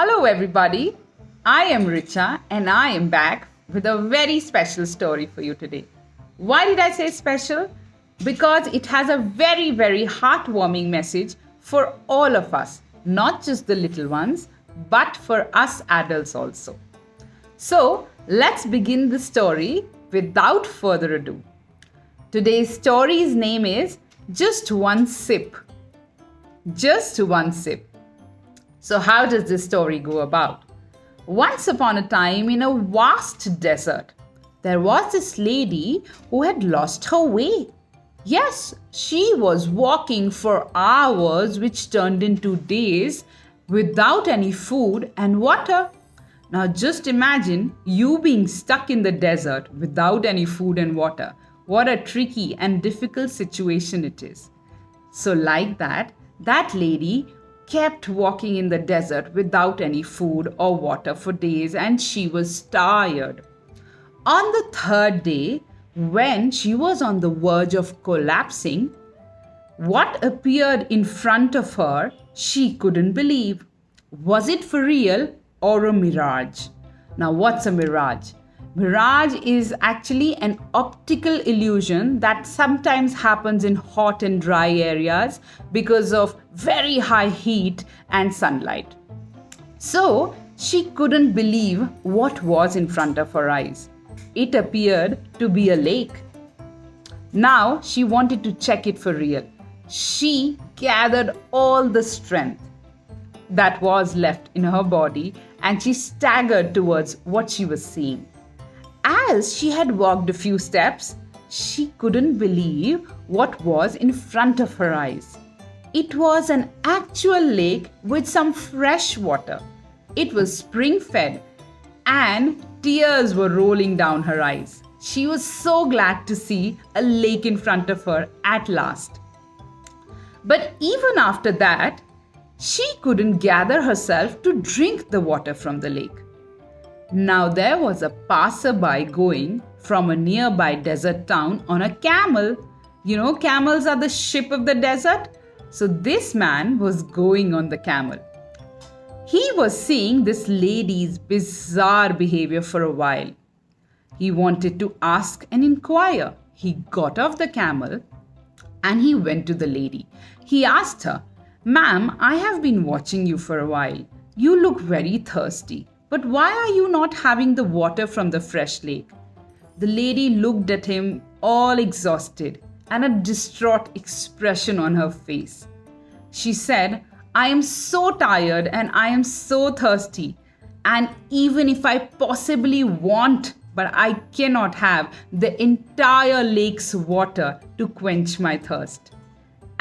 Hello, everybody. I am Richa and I am back with a very special story for you today. Why did I say special? Because it has a very, very heartwarming message for all of us, not just the little ones, but for us adults also. So, let's begin the story without further ado. Today's story's name is Just One Sip. Just one sip. So, how does this story go about? Once upon a time, in a vast desert, there was this lady who had lost her way. Yes, she was walking for hours, which turned into days, without any food and water. Now, just imagine you being stuck in the desert without any food and water. What a tricky and difficult situation it is. So, like that lady kept walking in the desert without any food or water for days, and she was tired. On the third day, when she was on the verge of collapsing, what appeared in front of her she couldn't believe. Was it for real or a mirage? Now, what's a mirage? Mirage is actually an optical illusion that sometimes happens in hot and dry areas because of very high heat and sunlight. So, she couldn't believe what was in front of her eyes. It appeared to be a lake. Now, she wanted to check it for real. She gathered all the strength that was left in her body and she staggered towards what she was seeing. As she had walked a few steps, she couldn't believe what was in front of her eyes. It was an actual lake with some fresh water. It was spring-fed and tears were rolling down her eyes. She was so glad to see a lake in front of her at last. But even after that, she couldn't gather herself to drink the water from the lake. Now there was a passerby going from a nearby desert town on a camel. You know, camels are the ship of the desert. So this man was going on the camel. He was seeing this lady's bizarre behavior for a while. He wanted to ask and inquire. He got off the camel and he went to the lady. He asked her, "Ma'am, I have been watching you for a while. You look very thirsty. But why are you not having the water from the fresh lake?" The lady looked at him all exhausted and a distraught expression on her face. She said, "I am so tired and I am so thirsty. And even if I possibly want, but I cannot have the entire lake's water to quench my thirst."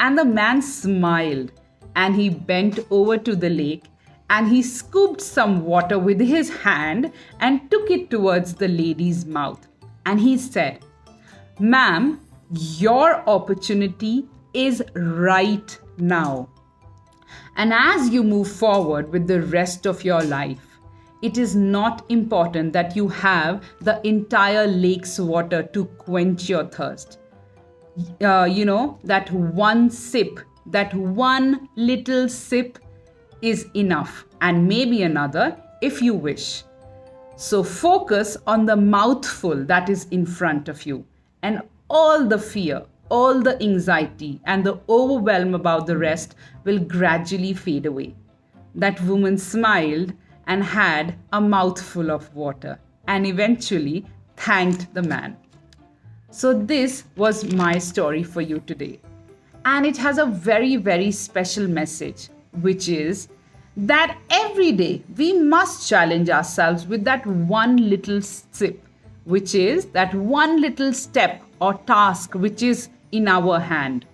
And the man smiled and he bent over to the lake and he scooped some water with his hand and took it towards the lady's mouth. And he said, "Ma'am, your opportunity is right now. And as you move forward with the rest of your life, it is not important that you have the entire lake's water to quench your thirst. That one sip, that one little sip is enough, and maybe another if you wish. So focus on the mouthful that is in front of you, and all the fear, all the anxiety, and the overwhelm about the rest will gradually fade away." That woman smiled and had a mouthful of water and eventually thanked the man. So this was my story for you today. And it has a very, very special message, which is that every day we must challenge ourselves with that one little sip, which is that one little step or task which is in our hand.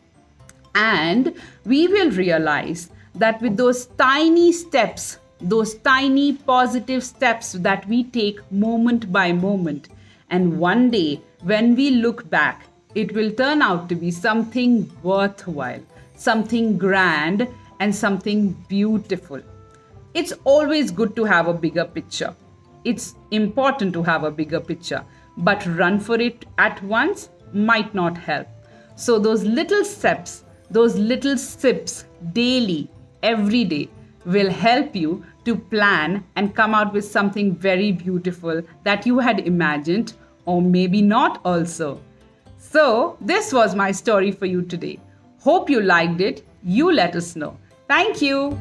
And we will realize that with those tiny steps, those tiny positive steps that we take moment by moment, and one day when we look back, it will turn out to be something worthwhile, something grand, and something beautiful. It's always good to have a bigger picture. It's important to have a bigger picture, but run for it at once might not help. So those little steps, those little sips daily, every day will help you to plan and come out with something very beautiful that you had imagined, or maybe not also. So, this was my story for you today. Hope you liked it. You let us know. Thank you.